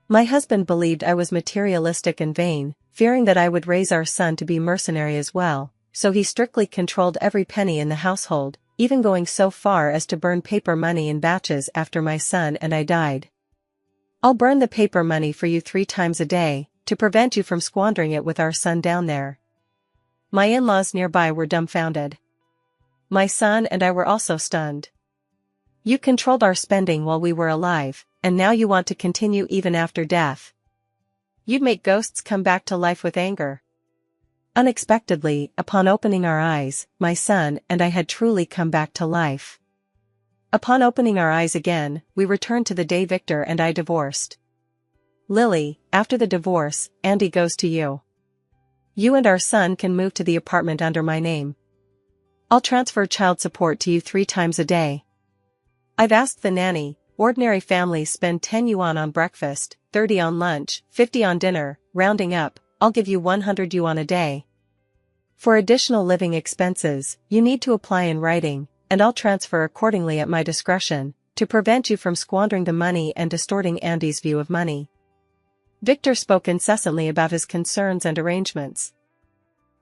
My husband believed I was materialistic and vain, fearing that I would raise our son to be mercenary as well, so he strictly controlled every penny in the household, even going so far as to burn paper money in batches after my son and I died. "I'll burn the paper money for you 3 times a day, to prevent you from squandering it with our son down there." My in-laws nearby were dumbfounded. My son and I were also stunned. "You controlled our spending while we were alive, and now you want to continue even after death. You'd make ghosts come back to life with anger." Unexpectedly, upon opening our eyes, my son and I had truly come back to life. Upon opening our eyes again, we returned to the day Victor and I divorced. "Lily, after the divorce, Andy goes to you. You and our son can move to the apartment under my name. I'll transfer child support to you 3 times a day. I've asked the nanny. Ordinary families spend 10 yuan on breakfast, 30 on lunch, 50 on dinner, rounding up, I'll give you 100 yuan a day. For additional living expenses, you need to apply in writing, and I'll transfer accordingly at my discretion, to prevent you from squandering the money and distorting Andy's view of money." Victor spoke incessantly about his concerns and arrangements.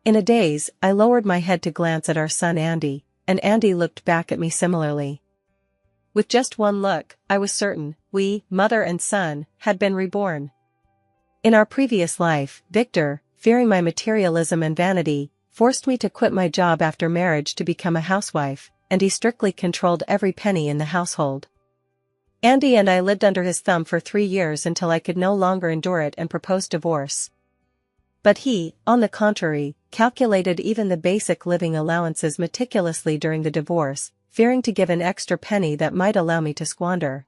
In a daze, I lowered my head to glance at our son Andy, and Andy looked back at me similarly. With just one look, I was certain, we, mother and son, had been reborn. In our previous life, Victor, fearing my materialism and vanity, forced me to quit my job after marriage to become a housewife, and he strictly controlled every penny in the household. Andy and I lived under his thumb for 3 years until I could no longer endure it and proposed divorce. But he, on the contrary, calculated even the basic living allowances meticulously during the divorce, fearing to give an extra penny that might allow me to squander.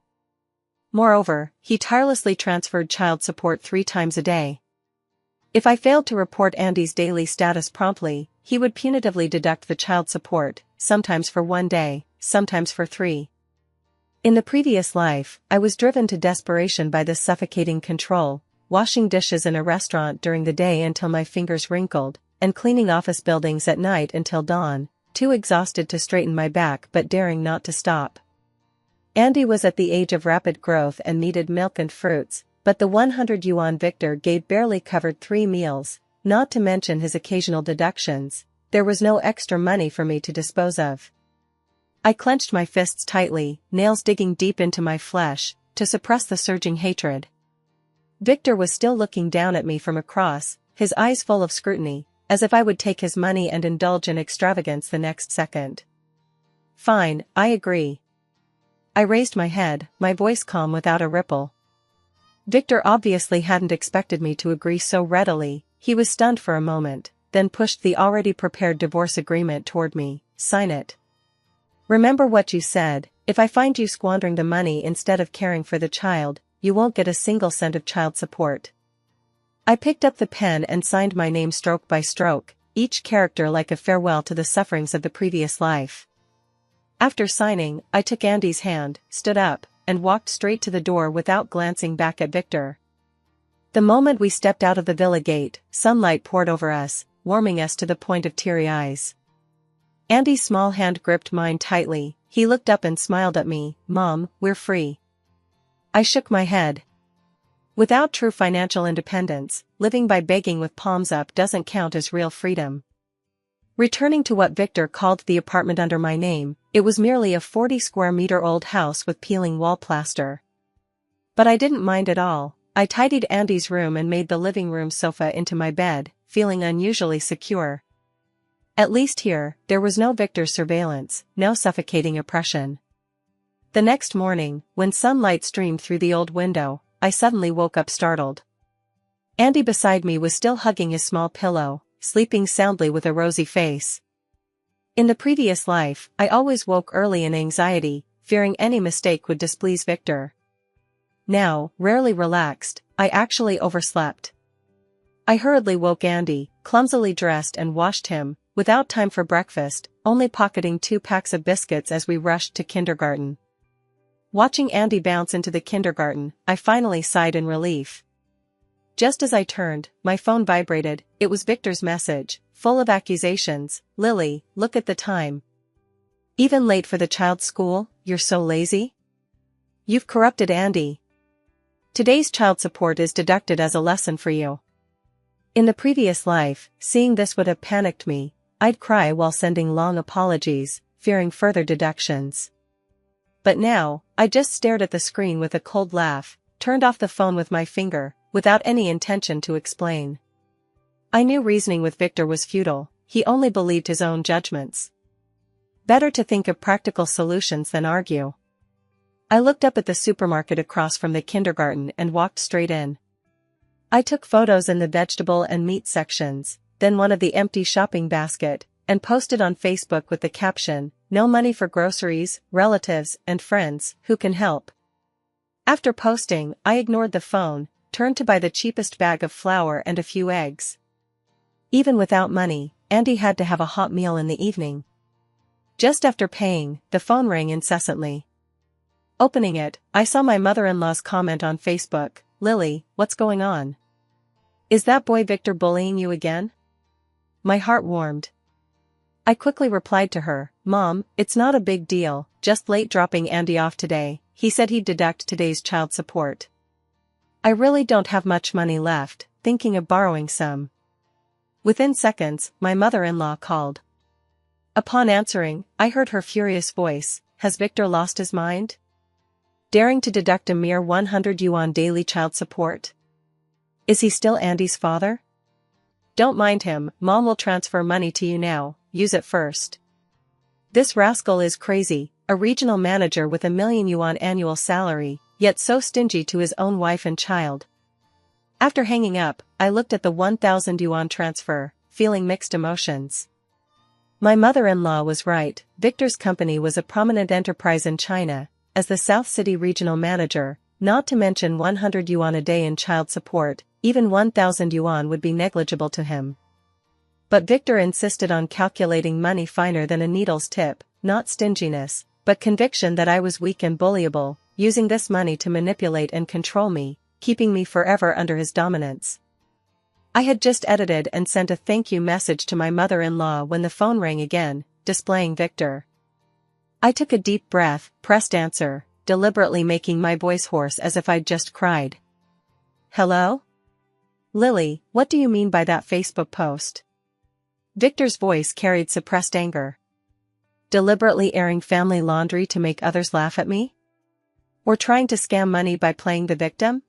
Moreover, he tirelessly transferred child support 3 times a day. If I failed to report Andy's daily status promptly, he would punitively deduct the child support, sometimes for 1 day, sometimes for 3. In the previous life, I was driven to desperation by this suffocating control, washing dishes in a restaurant during the day until my fingers wrinkled, and cleaning office buildings at night until dawn, too exhausted to straighten my back but daring not to stop. Andy was at the age of rapid growth and needed milk and fruits, but the 100 yuan Victor gave barely covered 3 meals, not to mention his occasional deductions. There was no extra money for me to dispose of. I clenched my fists tightly, nails digging deep into my flesh, to suppress the surging hatred. Victor was still looking down at me from across, his eyes full of scrutiny, as if I would take his money and indulge in extravagance the next second. "Fine, I agree." I raised my head, my voice calm without a ripple. Victor obviously hadn't expected me to agree so readily. He was stunned for a moment, then pushed the already prepared divorce agreement toward me. "Sign it. Remember what you said, if I find you squandering the money instead of caring for the child, you won't get a single cent of child support." I picked up the pen and signed my name stroke by stroke, each character like a farewell to the sufferings of the previous life. After signing, I took Andy's hand, stood up, and walked straight to the door without glancing back at Victor. The moment we stepped out of the villa gate, sunlight poured over us, warming us to the point of teary eyes. Andy's small hand gripped mine tightly. He looked up and smiled at me. "Mom, we're free." I shook my head. Without true financial independence, living by begging with palms up doesn't count as real freedom. Returning to what Victor called the apartment under my name, it was merely a 40-square-meter old house with peeling wall plaster. But I didn't mind at all. I tidied Andy's room and made the living room sofa into my bed, feeling unusually secure. At least here, there was no Victor's surveillance, no suffocating oppression. The next morning, when sunlight streamed through the old window, I suddenly woke up startled. Andy beside me was still hugging his small pillow, sleeping soundly with a rosy face. In the previous life, I always woke early in anxiety, fearing any mistake would displease Victor. Now, rarely relaxed, I actually overslept. I hurriedly woke Andy, clumsily dressed and washed him, without time for breakfast, only pocketing 2 packs of biscuits as we rushed to kindergarten. Watching Andy bounce into the kindergarten, I finally sighed in relief. Just as I turned, my phone vibrated. It was Victor's message, full of accusations. "Lily, look at the time. Even late for the child's school, you're so lazy? You've corrupted Andy. Today's child support is deducted as a lesson for you. In the previous life, seeing this would have panicked me. I'd cry while sending long apologies, fearing further deductions. But now, I just stared at the screen with a cold laugh, turned off the phone with my finger, without any intention to explain. I knew reasoning with Victor was futile, he only believed his own judgments. Better to think of practical solutions than argue. I looked up at the supermarket across from the kindergarten and walked straight in. I took photos in the vegetable and meat sections, then one of the empty shopping basket, and posted on Facebook with the caption, "No money for groceries, relatives and friends, who can help?" After posting, I ignored the phone, turned to buy the cheapest bag of flour and a few eggs. Even without money, Andy had to have a hot meal in the evening. Just after paying, the phone rang incessantly. Opening it, I saw my mother-in-law's comment on Facebook, "Lily, what's going on? Is that boy Victor bullying you again?" My heart warmed. I quickly replied to her, "Mom, it's not a big deal, just late dropping Andy off today. He said he'd deduct today's child support. I really don't have much money left, thinking of borrowing some." Within seconds, my mother-in-law called. Upon answering, I heard her furious voice, "Has Victor lost his mind? Daring to deduct a mere 100 yuan daily child support? Is he still Andy's father? Don't mind him, Mom will transfer money to you now, use it first. This rascal is crazy, a regional manager with 1 million yuan annual salary, yet so stingy to his own wife and child." After hanging up, I looked at the 1,000 yuan transfer, feeling mixed emotions. My mother-in-law was right, Victor's company was a prominent enterprise in China, as the South City regional manager, not to mention 100 yuan a day in child support, even 1,000 yuan would be negligible to him. But Victor insisted on calculating money finer than a needle's tip, not stinginess, but conviction that I was weak and bullyable, using this money to manipulate and control me, keeping me forever under his dominance. I had just edited and sent a thank you message to my mother-in-law when the phone rang again, displaying Victor. I took a deep breath, pressed answer, deliberately making my voice hoarse as if I'd just cried. "Hello? Lily, what do you mean by that Facebook post?" Victor's voice carried suppressed anger. "Deliberately airing family laundry to make others laugh at me? Or trying to scam money by playing the victim?"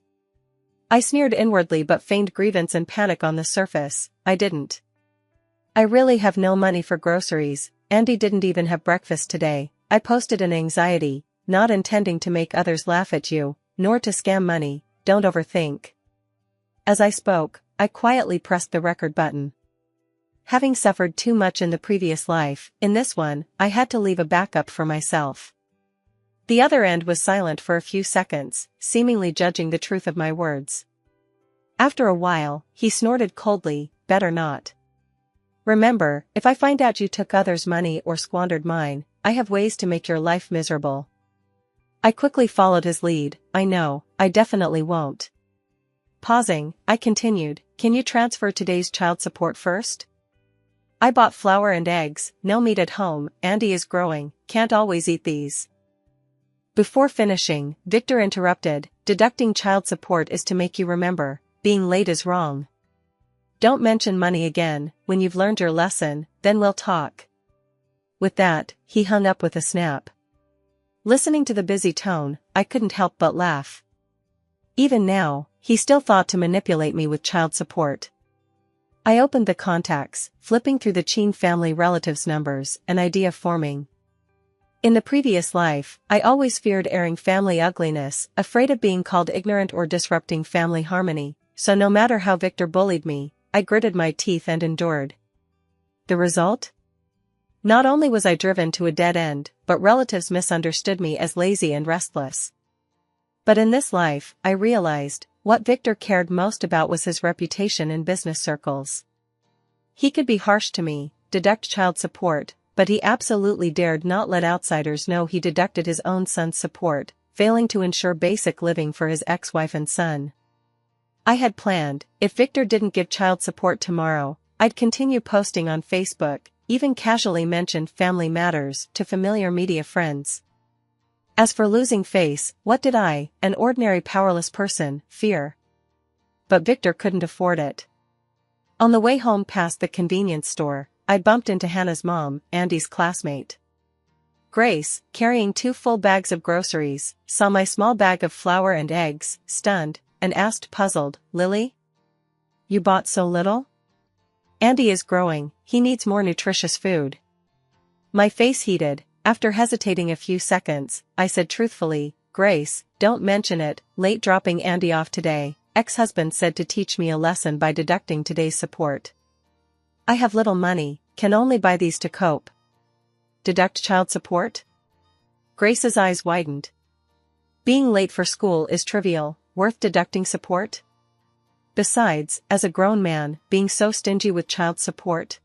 I sneered inwardly but feigned grievance and panic on the surface. "I didn't. I really have no money for groceries, Andy didn't even have breakfast today." I posted in anxiety, not intending to make others laugh at you, nor to scam money, don't overthink. As I spoke, I quietly pressed the record button. Having suffered too much in the previous life, in this one, I had to leave a backup for myself. The other end was silent for a few seconds, seemingly judging the truth of my words. After a while, he snorted coldly, "Better not. Remember, if I find out you took others' money or squandered mine, I have ways to make your life miserable." I quickly followed his lead, "I know, I definitely won't." Pausing, I continued, "Can you transfer today's child support first? I bought flour and eggs, no meat at home, Andy is growing, can't always eat these." Before finishing, Victor interrupted, "Deducting child support is to make you remember, being late is wrong. Don't mention money again, when you've learned your lesson, then we'll talk." With that, he hung up with a snap. Listening to the busy tone, I couldn't help but laugh. Even now, he still thought to manipulate me with child support. I opened the contacts, flipping through the Chin family relatives' numbers, an idea forming. In the previous life, I always feared airing family ugliness, afraid of being called ignorant or disrupting family harmony, so no matter how Victor bullied me, I gritted my teeth and endured. The result? Not only was I driven to a dead end, but relatives misunderstood me as lazy and restless. But in this life, I realized, what Victor cared most about was his reputation in business circles. He could be harsh to me, deduct child support, but he absolutely dared not let outsiders know he deducted his own son's support, failing to ensure basic living for his ex-wife and son. I had planned, if Victor didn't give child support tomorrow, I'd continue posting on Facebook, even casually mention family matters to familiar media friends. As for losing face, what did I, an ordinary powerless person, fear? But Victor couldn't afford it. On the way home past the convenience store, I bumped into Hannah's mom, Andy's classmate. Grace, carrying 2 full bags of groceries, saw my small bag of flour and eggs, stunned, and asked puzzled, "Lily? You bought so little?" "Andy is growing, he needs more nutritious food." My face heated. After hesitating a few seconds, I said truthfully, "Grace, don't mention it, late dropping Andy off today. Ex-husband said to teach me a lesson by deducting today's support. I have little money, can only buy these to cope." "Deduct child support?" Grace's eyes widened. "Being late for school is trivial, worth deducting support? Besides, as a grown man, being so stingy with child support?"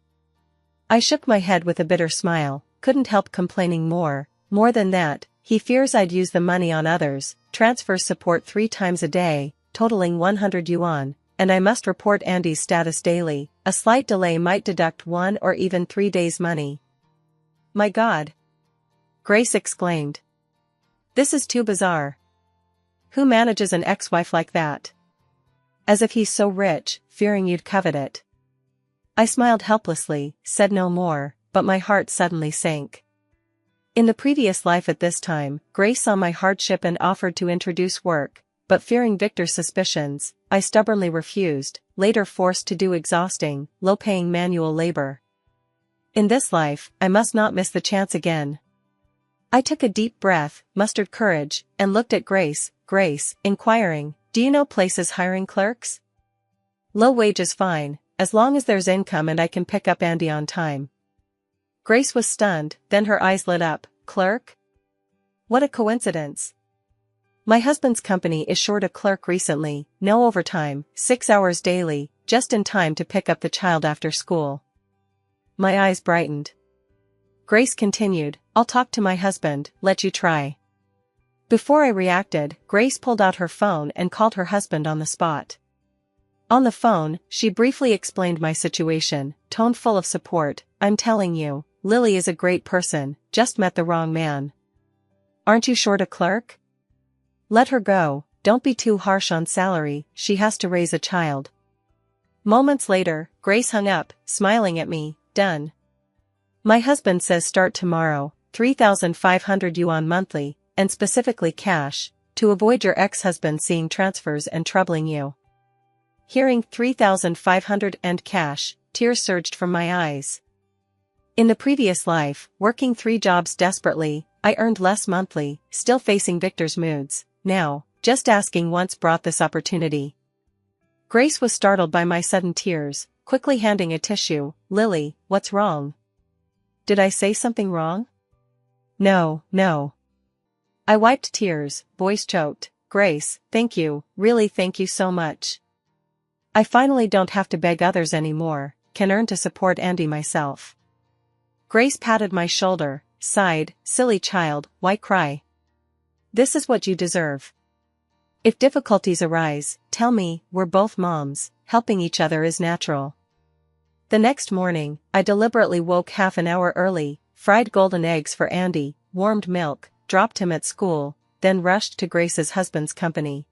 I shook my head with a bitter smile. Couldn't help complaining more than that, he fears I'd use the money on others, transfers support 3 times a day, totaling 100 yuan, and I must report Andy's status daily. A slight delay might deduct 1 or even 3 days' money. "My God!" Grace exclaimed. "This is too bizarre. Who manages an ex-wife like that? As if he's so rich, fearing you'd covet it." I smiled helplessly, said no more, but my heart suddenly sank. In the previous life at this time, Grace saw my hardship and offered to introduce work, but fearing Victor's suspicions, I stubbornly refused, later forced to do exhausting, low-paying manual labor. In this life, I must not miss the chance again. I took a deep breath, mustered courage, and looked at Grace, inquiring, "Do you know places hiring clerks?" "Low wage is fine, as long as there's income and I can pick up Andy on time." Grace was stunned, then her eyes lit up. "Clerk? What a coincidence. My husband's company is short a clerk recently, no overtime, 6 hours daily, just in time to pick up the child after school." My eyes brightened. Grace continued, "I'll talk to my husband, let you try." Before I reacted, Grace pulled out her phone and called her husband on the spot. On the phone, she briefly explained my situation, tone full of support. "I'm telling you, Lily is a great person, just met the wrong man. Aren't you short a clerk? Let her go, don't be too harsh on salary, she has to raise a child." Moments later, Grace hung up, smiling at me. "Done. My husband says start tomorrow, 3,500 yuan monthly, and specifically cash, to avoid your ex-husband seeing transfers and troubling you." Hearing 3,500 and cash, tears surged from my eyes. In the previous life, working 3 jobs desperately, I earned less monthly, still facing Victor's moods. Now, just asking once brought this opportunity. Grace was startled by my sudden tears, quickly handing a tissue. "Lily, what's wrong? Did I say something wrong?" No. I wiped tears, voice choked. "Grace, thank you, really thank you so much. I finally don't have to beg others anymore, can earn to support Andy myself." Grace patted my shoulder, sighed, "Silly child, why cry? This is what you deserve. If difficulties arise, tell me, we're both moms, helping each other is natural." The next morning, I deliberately woke half an hour early, fried golden eggs for Andy, warmed milk, dropped him at school, then rushed to Grace's husband's company.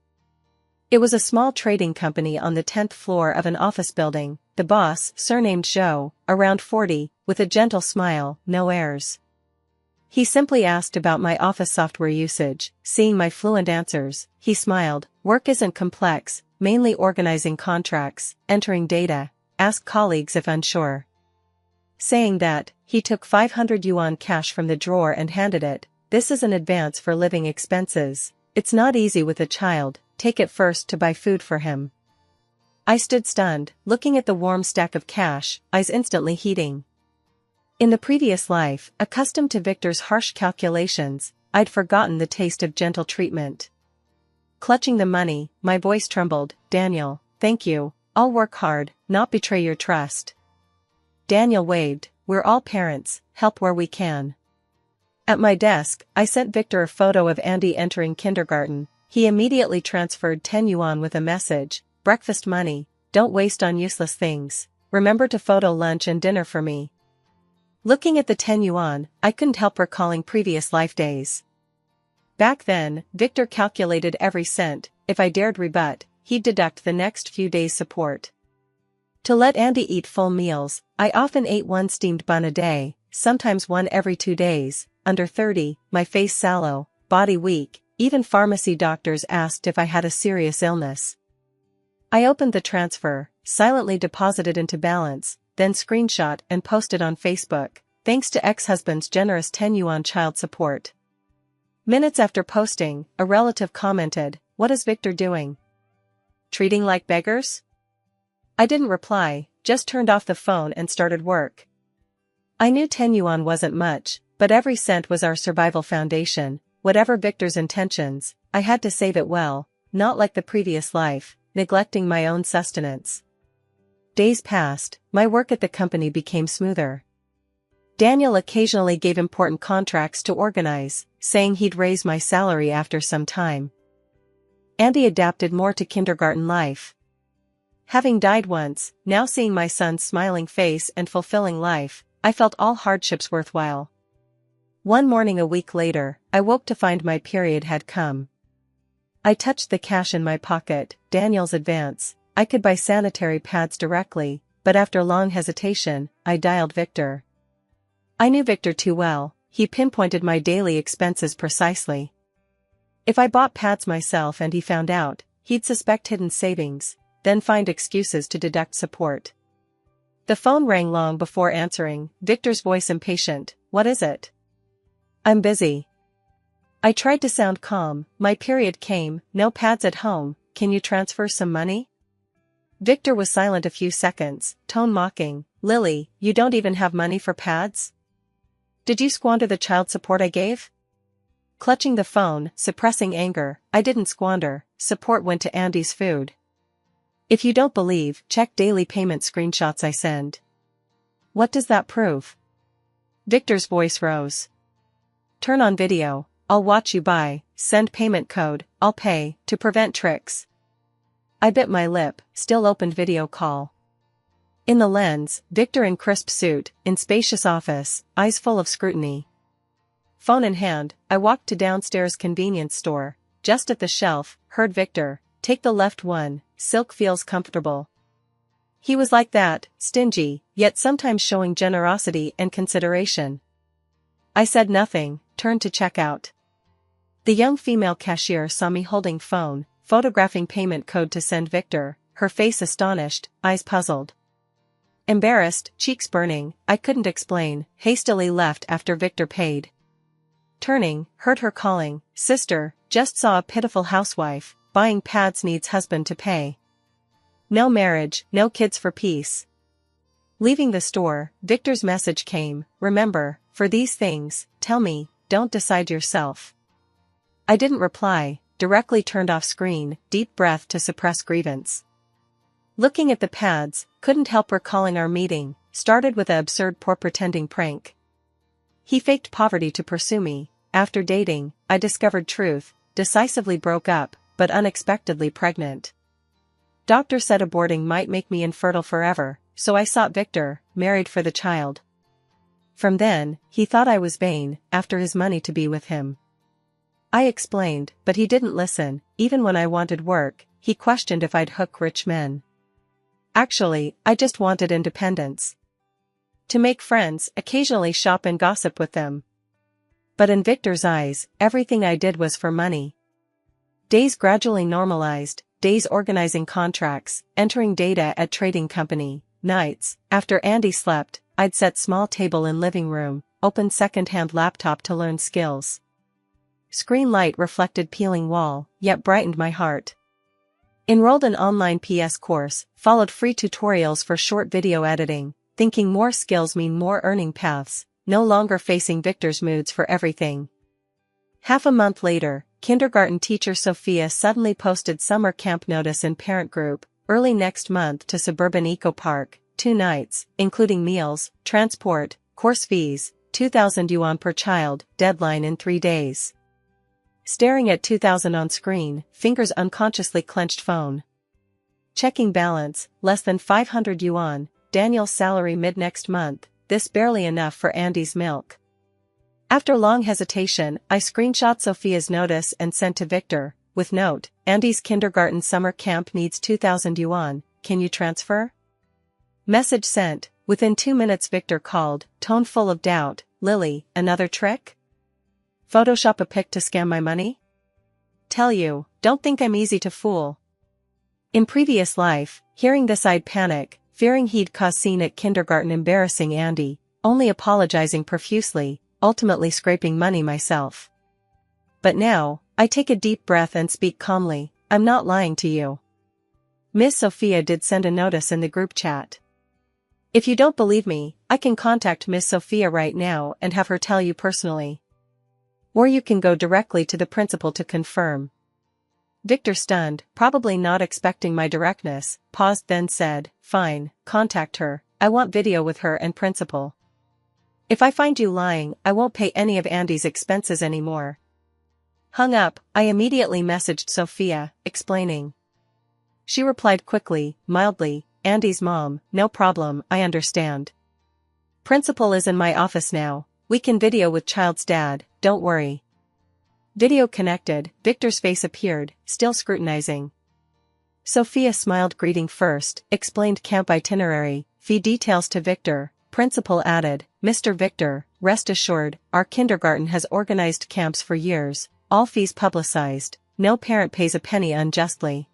It was a small trading company on the 10th floor of an office building. The boss, surnamed Zhou, around 40, with a gentle smile, no airs. He simply asked about my office software usage. Seeing my fluent answers, he smiled. "Work isn't complex, mainly organizing contracts, entering data, ask colleagues if unsure." Saying that, he took 500 yuan cash from the drawer and handed it. "This is an advance for living expenses. It's not easy with a child, take it first to buy food for him." I stood stunned, looking at the warm stack of cash, eyes instantly heating. In the previous life, accustomed to Victor's harsh calculations, I'd forgotten the taste of gentle treatment. Clutching the money, my voice trembled. "Daniel, thank you, I'll work hard, not betray your trust." Daniel waved. "We're all parents, help where we can." At my desk, I sent Victor a photo of Andy entering kindergarten. He immediately transferred 10 yuan with a message. "Breakfast money, don't waste on useless things. Remember to photo lunch and dinner for me." Looking at the 10 yuan, I couldn't help recalling previous life days. Back then, Victor calculated every cent. If I dared rebut, he'd deduct the next few days' support. To let Andy eat full meals, I often ate one steamed bun a day, sometimes one every 2 days. Under 30, my face sallow, body weak, even pharmacy doctors asked if I had a serious illness. I opened the transfer, silently deposited into balance, then screenshot and posted on Facebook, thanks to ex-husband's generous 10 yuan child support. Minutes after posting, a relative commented, "What is Victor doing? Treating like beggars?" I didn't reply, just turned off the phone and started work. I knew 10 yuan wasn't much, but every cent was our survival foundation. Whatever Victor's intentions, I had to save it well, not like the previous life, neglecting my own sustenance. Days passed, my work at the company became smoother. Daniel occasionally gave important contracts to organize, saying he'd raise my salary after some time. Andy adapted more to kindergarten life. Having died once, now seeing my son's smiling face and fulfilling life, I felt all hardships worthwhile. One morning a week later, I woke to find my period had come. I touched the cash in my pocket, Daniel's advance. I could buy sanitary pads directly, but after long hesitation, I dialed Victor. I knew Victor too well, he pinpointed my daily expenses precisely. If I bought pads myself and he found out, he'd suspect hidden savings, then find excuses to deduct support. The phone rang long before answering, Victor's voice impatient, "What is it?" "I'm busy." I tried to sound calm, "My period came, no pads at home, can you transfer some money?" Victor was silent a few seconds, tone mocking, "Lily, you don't even have money for pads? Did you squander the child support I gave?" Clutching the phone, suppressing anger, I didn't squander, support went to Andy's food. If you don't believe, check daily payment screenshots I send. What does that prove? Victor's voice rose. Turn on video, I'll watch you buy, send payment code, I'll pay, to prevent tricks. I bit my lip, still opened video call. In the lens, Victor in crisp suit, in spacious office, eyes full of scrutiny. Phone in hand, I walked to downstairs convenience store, just at the shelf, heard Victor, "Take the left one, silk feels comfortable." He was like that, stingy, yet sometimes showing generosity and consideration. I said nothing, turned to check out. The young female cashier saw me holding phone, photographing payment code to send Victor, her face astonished, eyes puzzled. Embarrassed, cheeks burning, I couldn't explain, hastily left after Victor paid. Turning, heard her calling, "Sister, just saw a pitiful housewife, buying pads needs husband to pay. No marriage, no kids for peace." Leaving the store, Victor's message came, "Remember, for these things, tell me, don't decide yourself." I didn't reply, directly turned off screen, deep breath to suppress grievance. Looking at the pads, couldn't help recalling our meeting, started with an absurd poor pretending prank. He faked poverty to pursue me. After dating, I discovered truth, decisively broke up, but unexpectedly pregnant. Doctor said aborting might make me infertile forever, so I sought Victor, married for the child. From then, he thought I was vain, after his money to be with him. I explained, but he didn't listen, even when I wanted work, he questioned if I'd hook rich men. Actually, I just wanted independence. To make friends, occasionally shop and gossip with them. But in Victor's eyes, everything I did was for money. Days gradually normalized, days organizing contracts, entering data at trading company, nights, after Andy slept, I'd set small table in living room, open second-hand laptop to learn skills. Screen light reflected peeling wall, yet brightened my heart. Enrolled in online PS course, followed free tutorials for short video editing, thinking more skills mean more earning paths, no longer facing Victor's moods for everything. Half a month later, kindergarten teacher Sophia suddenly posted summer camp notice in parent group, early next month to suburban eco park, 2 nights, including meals, transport, course fees, 2,000 yuan per child, deadline in 3 days. Staring at 2,000 on screen, fingers unconsciously clenched phone. Checking balance, less than 500 yuan, Daniel's salary mid next month, this barely enough for Andy's milk. After long hesitation, I screenshot Sophia's notice and sent to Victor, with note, Andy's kindergarten summer camp needs 2,000 yuan, can you transfer? Message sent. Within 2 minutes Victor called, tone full of doubt, Lily, another trick? Photoshop a pic to scam my money? Tell you, don't think I'm easy to fool. In previous life, hearing this I'd panic, fearing he'd cause scene at kindergarten embarrassing Andy, only apologizing profusely, ultimately scraping money myself. But now, I take a deep breath and speak calmly, I'm not lying to you. Miss Sophia did send a notice in the group chat. If you don't believe me, I can contact Miss Sophia right now and have her tell you personally. Or you can go directly to the principal to confirm. Victor, stunned, probably not expecting my directness, paused then said, fine, contact her, I want video with her and principal. If I find you lying, I won't pay any of Andy's expenses anymore. Hung up, I immediately messaged Sophia, explaining. She replied quickly, mildly, Andy's mom, no problem, I understand. Principal is in my office now, we can video with child's dad, don't worry. Video connected, Victor's face appeared, still scrutinizing. Sophia smiled greeting first, explained camp itinerary, fee details to Victor, principal added, Mr. Victor, rest assured, our kindergarten has organized camps for years, all fees publicized, no parent pays a penny unjustly.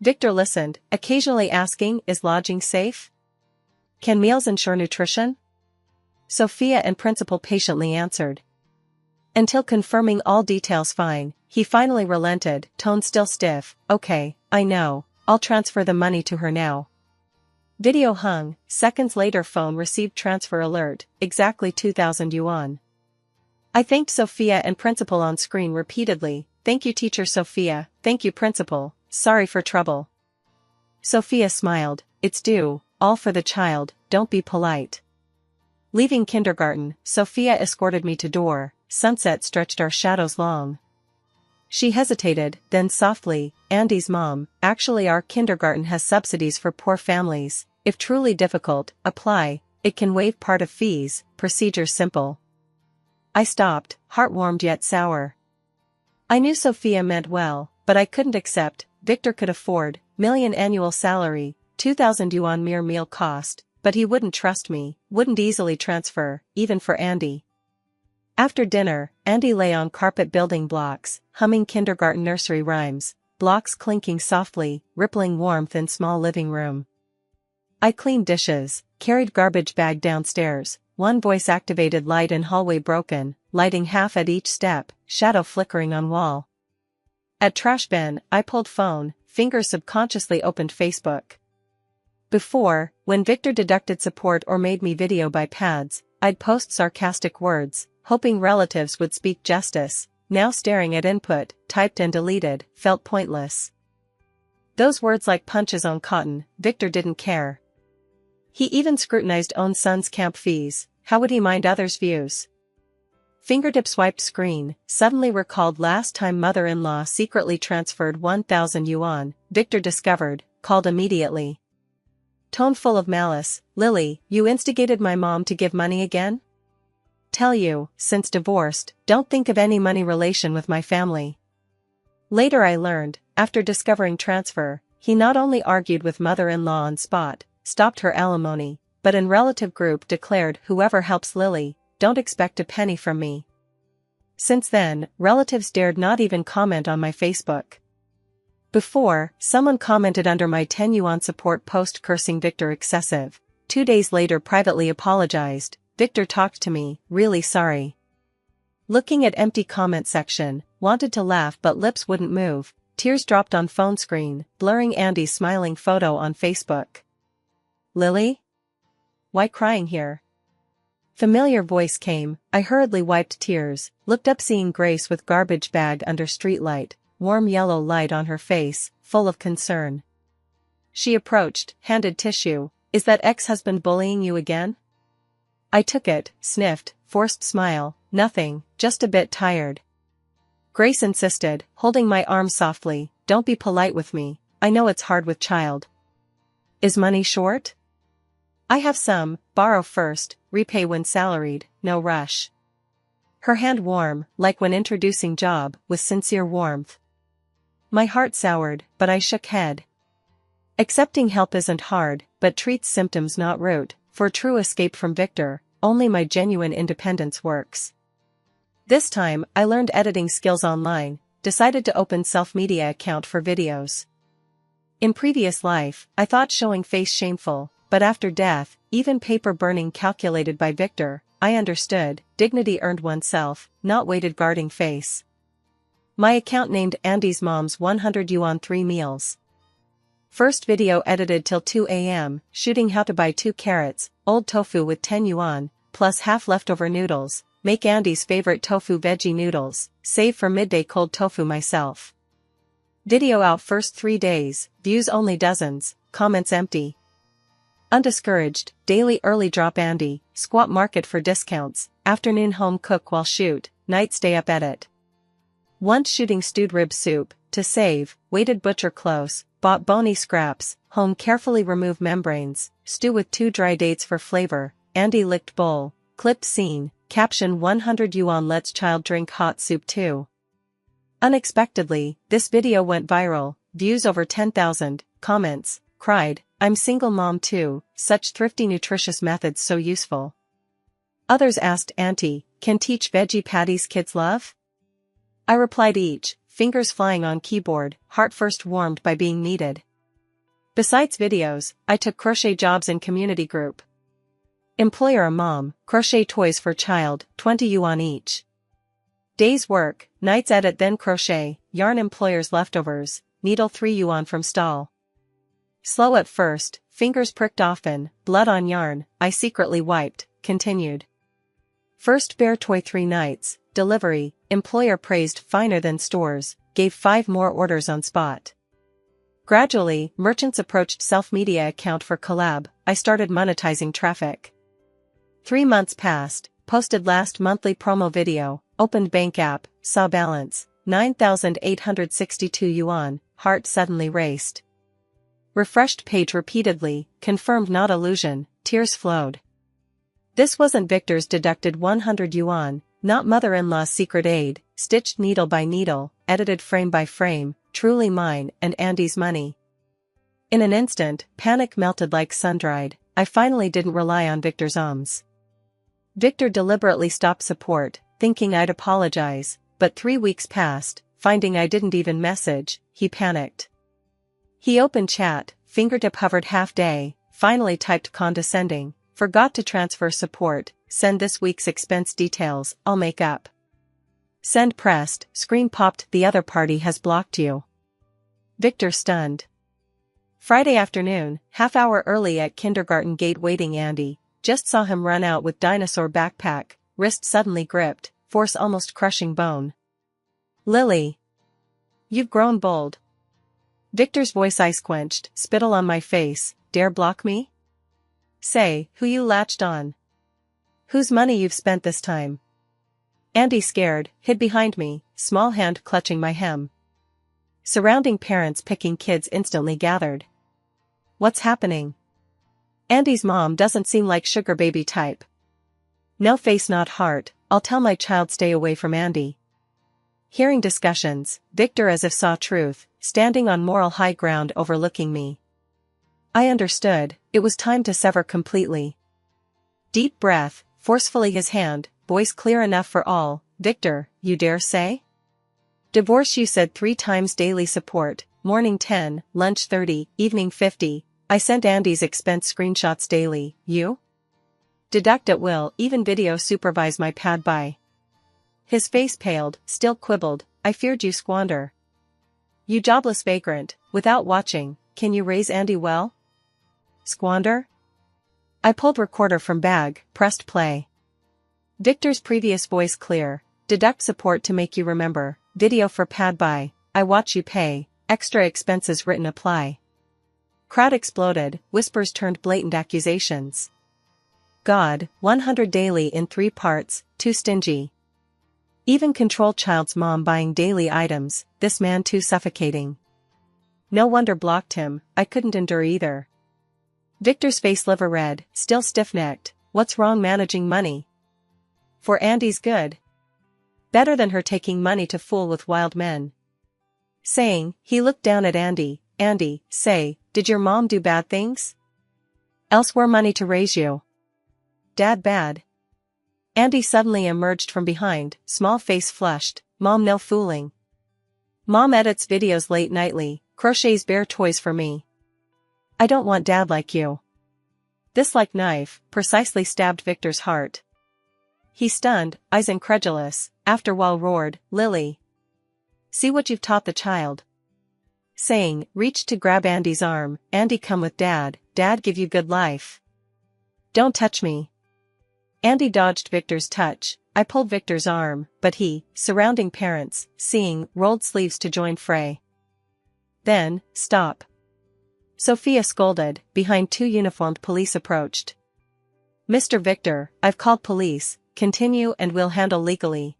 Victor listened, occasionally asking, is lodging safe? Can meals ensure nutrition? Sophia and principal patiently answered. Until confirming all details fine, he finally relented, tone still stiff, okay, I know, I'll transfer the money to her now. Video hung, seconds later phone received transfer alert, exactly 2,000 yuan. I thanked Sophia and principal on screen repeatedly, thank you teacher Sophia, thank you principal. Sorry for trouble. Sophia smiled, it's due, all for the child, don't be polite. Leaving kindergarten, Sophia escorted me to door, sunset stretched our shadows long. She hesitated, then softly, Andy's mom, actually our kindergarten has subsidies for poor families, if truly difficult, apply, it can waive part of fees, procedure simple. I stopped, heart warmed yet sour. I knew Sophia meant well, but I couldn't accept. Victor could afford, million annual salary, 2,000 yuan mere meal cost, but he wouldn't trust me, wouldn't easily transfer, even for Andy. After dinner, Andy lay on carpet building blocks, humming kindergarten nursery rhymes, blocks clinking softly, rippling warmth in small living room. I cleaned dishes, carried garbage bag downstairs, one voice-activated light in hallway broken, lighting half at each step, shadow flickering on wall. At trash bin, I pulled phone, fingers subconsciously opened Facebook. Before, when Victor deducted support or made me video by pads, I'd post sarcastic words, hoping relatives would speak justice, now staring at input, typed and deleted, felt pointless. Those words like punches on cotton, Victor didn't care. He even scrutinized own son's camp fees, how would he mind others' views? Fingertip swiped screen, suddenly recalled last time mother-in-law secretly transferred 1,000 yuan, Victor discovered, called immediately. Tone full of malice, Lily, you instigated my mom to give money again? Tell you, since divorced, don't think of any money relation with my family. Later I learned, after discovering transfer, he not only argued with mother-in-law on spot, stopped her alimony, but in relative group declared whoever helps Lily, don't expect a penny from me. Since then, relatives dared not even comment on my Facebook. Before, someone commented under my 10 yuan support post cursing Victor excessive. 2 days later privately apologized, Victor talked to me, really sorry. Looking at empty comment section, wanted to laugh but lips wouldn't move, tears dropped on phone screen, blurring Andy's smiling photo on Facebook. Lily? Why crying here? Familiar voice came, I hurriedly wiped tears, looked up seeing Grace with garbage bag under streetlight, warm yellow light on her face, full of concern. She approached, handed tissue, is that ex-husband bullying you again? I took it, sniffed, forced smile, nothing, just a bit tired. Grace insisted, holding my arm softly, don't be polite with me, I know it's hard with child. Is money short? I have some, borrow first, repay when salaried, no rush. Her hand warm, like when introducing job, with sincere warmth. My heart soured, but I shook head. Accepting help isn't hard, but treats symptoms not root, for true escape from Victor, only my genuine independence works. This time, I learned editing skills online, decided to open self-media account for videos. In previous life, I thought showing face shameful, but after death, even paper burning calculated by Victor, I understood, dignity earned oneself, not weighted guarding face. My account named Andy's Mom's 100 Yuan 3 Meals. First video edited till 2 a.m., shooting how to buy 2 carrots, old tofu with 10 yuan, plus half leftover noodles, make Andy's favorite tofu veggie noodles, save for midday cold tofu myself. Video out first 3 days, views only dozens, comments empty. Undiscouraged, daily early drop Andy, squat market for discounts, afternoon home cook while shoot, night stay up edit. Once shooting stewed rib soup, to save, waited butcher close, bought bony scraps, home carefully remove membranes, stew with 2 dry dates for flavor, Andy licked bowl, clip scene, caption 100 yuan lets child drink hot soup too. Unexpectedly, this video went viral, views over 10,000, comments, cried, I'm single mom too, such thrifty nutritious methods so useful. Others asked Auntie, can teach veggie patties kids love? I replied each, fingers flying on keyboard, heart first warmed by being needed. Besides videos, I took crochet jobs in community group. Employer a mom, crochet toys for child, 20 yuan each. Days work, nights edit then crochet, yarn employer's leftovers, needle 3 yuan from stall. Slow at first, fingers pricked often, blood on yarn, I secretly wiped, continued. First bear toy 3 nights, delivery, employer praised finer than stores, gave 5 more orders on spot. Gradually, merchants approached self-media account for collab, I started monetizing traffic. 3 months passed, posted last monthly promo video, opened bank app, saw balance, 9,862 yuan, heart suddenly raced. Refreshed page repeatedly, confirmed not illusion, tears flowed. This wasn't Victor's deducted 100 yuan, not mother-in-law's secret aid, stitched needle by needle, edited frame by frame, truly mine and Andy's money. In an instant, panic melted like sun-dried, I finally didn't rely on Victor's ums. Victor deliberately stopped support, thinking I'd apologize, but 3 weeks passed, finding I didn't even message, he panicked. He opened chat, fingertip hovered half day, finally typed condescending, forgot to transfer support, send this week's expense details, I'll make up. Send pressed, screen popped, the other party has blocked you. Victor stunned. Friday afternoon, half hour early at kindergarten gate waiting Andy, just saw him run out with dinosaur backpack, wrist suddenly gripped, force almost crushing bone. Lily. You've grown bold. Victor's voice ice quenched, spittle on my face, dare block me? Say, who you latched on? Whose money you've spent this time? Andy scared, hid behind me, small hand clutching my hem. Surrounding parents picking kids instantly gathered. What's happening? Andy's mom doesn't seem like sugar baby type. No face not heart, I'll tell my child stay away from Andy. Hearing discussions, Victor as if saw truth, standing on moral high ground overlooking me. I understood, it was time to sever completely. Deep breath, forcefully his hand, voice clear enough for all, Victor, you dare say? Divorce you said 3 times daily support, morning 10, lunch 30, evening 50, I sent Andy's expense screenshots daily, you? Deduct at will, even video supervise my pad by. His face paled, still quibbled, I feared you squander. You jobless vagrant, without watching, can you raise Andy well? Squander? I pulled recorder from bag, pressed play. Victor's previous voice clear, deduct support to make you remember, video for pad by, I watch you pay, extra expenses written apply. Crowd exploded, whispers turned blatant accusations. God, 100 daily in 3 parts, too stingy. Even control child's mom buying daily items, this man too suffocating. No wonder blocked him, I couldn't endure either. Victor's face liver red, still stiff-necked, what's wrong managing money? For Andy's good. Better than her taking money to fool with wild men. Saying, he looked down at Andy. Andy, say, did your mom do bad things? Else where money to raise you? Dad bad? Andy suddenly emerged from behind, small face flushed. Mom no fooling. Mom edits videos late nightly, crochets bear toys for me. I don't want dad like you. This like knife, precisely stabbed Victor's heart. He stunned, eyes incredulous. After while roared, Lily. See what you've taught the child. Saying, reached to grab Andy's arm. Andy come with dad, dad give you good life. Don't touch me. Andy dodged Victor's touch. I pulled Victor's arm, but he, surrounding parents, seeing, rolled sleeves to join fray. Then, stop. Sophia scolded. Behind 2 uniformed police approached. Mr. Victor, I've called police, continue and we'll handle legally.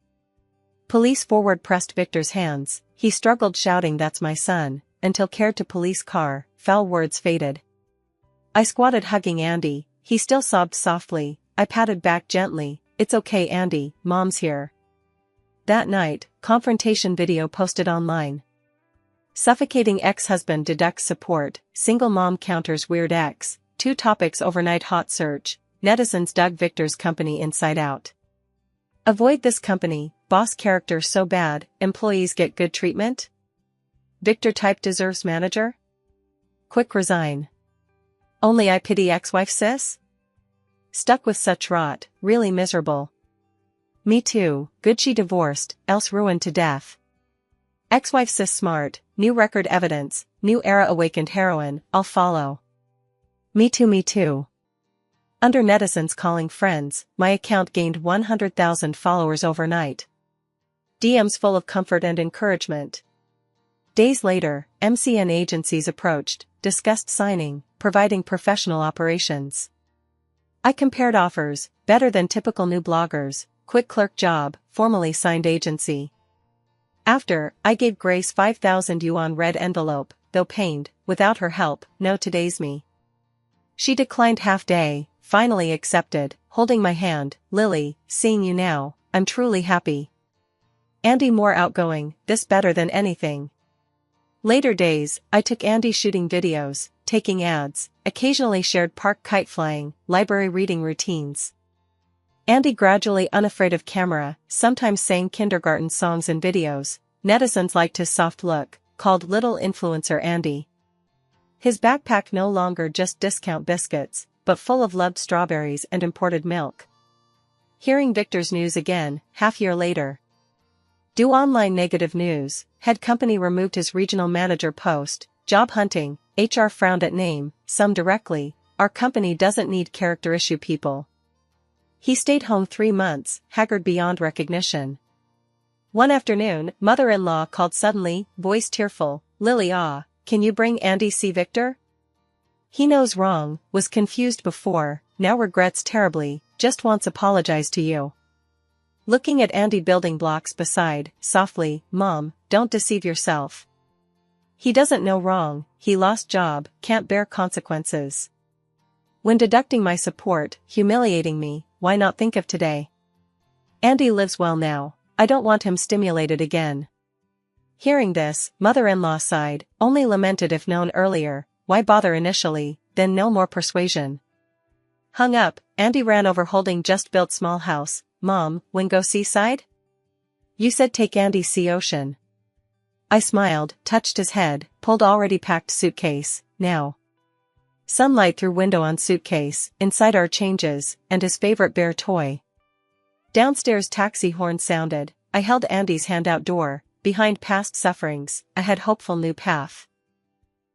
Police forward pressed Victor's hands. He struggled shouting that's my son, until cared to police car, foul words faded. I squatted hugging Andy, he still sobbed softly. I patted back gently. It's okay Andy, mom's here. That night, confrontation video posted online. Suffocating ex-husband deducts support, single mom counters weird ex, 2 topics overnight hot search, netizens dug Victor's company inside out. Avoid this company, boss character so bad, employees get good treatment? Victor type deserves manager? Quick resign. Only I pity ex-wife sis? Stuck with such rot, really miserable. Me too, good she divorced, else ruined to death. Ex-wife sis smart, new record evidence, new era awakened heroine, I'll follow. Me too me too. Under netizens calling friends, my account gained 100,000 followers overnight. DMs full of comfort and encouragement. Days later, MCN agencies approached, discussed signing, providing professional operations. I compared offers, better than typical new bloggers, quick clerk job, formally signed agency. After, I gave Grace 5,000 yuan red envelope, though pained, without her help, no today's me. She declined half day, finally accepted, holding my hand, Lily, seeing you now, I'm truly happy. Andy more outgoing, this better than anything. Later days, I took Andy shooting videos, taking ads, occasionally shared park kite flying, library reading routines. Andy gradually unafraid of camera, sometimes sang kindergarten songs in videos. Netizens liked his soft look, called Little Influencer Andy. His backpack no longer just discount biscuits, but full of loved strawberries and imported milk. Hearing Victor's news again, half-year later. Do online negative news, head company removed his regional manager post, job hunting, HR frowned at name, some directly, our company doesn't need character issue people. He stayed home 3 months, haggard beyond recognition. One afternoon, mother-in-law called suddenly, voice tearful, Lily can you bring Andy see Victor? He knows wrong, was confused before, now regrets terribly, just wants apologize to you. Looking at Andy building blocks beside, softly, Mom, don't deceive yourself. He doesn't know wrong, he lost job, can't bear consequences. When deducting my support, humiliating me, why not think of today? Andy lives well now, I don't want him stimulated again. Hearing this, mother-in-law sighed, only lamented if known earlier, why bother initially, then no more persuasion. Hung up, Andy ran over holding just built small house, Mom, when go seaside? You said take Andy see ocean. I smiled, touched his head, pulled already packed suitcase, now. Sunlight through window on suitcase, inside our changes, and his favorite bear toy. Downstairs taxi horn sounded, I held Andy's hand outdoor, behind past sufferings, ahead hopeful new path.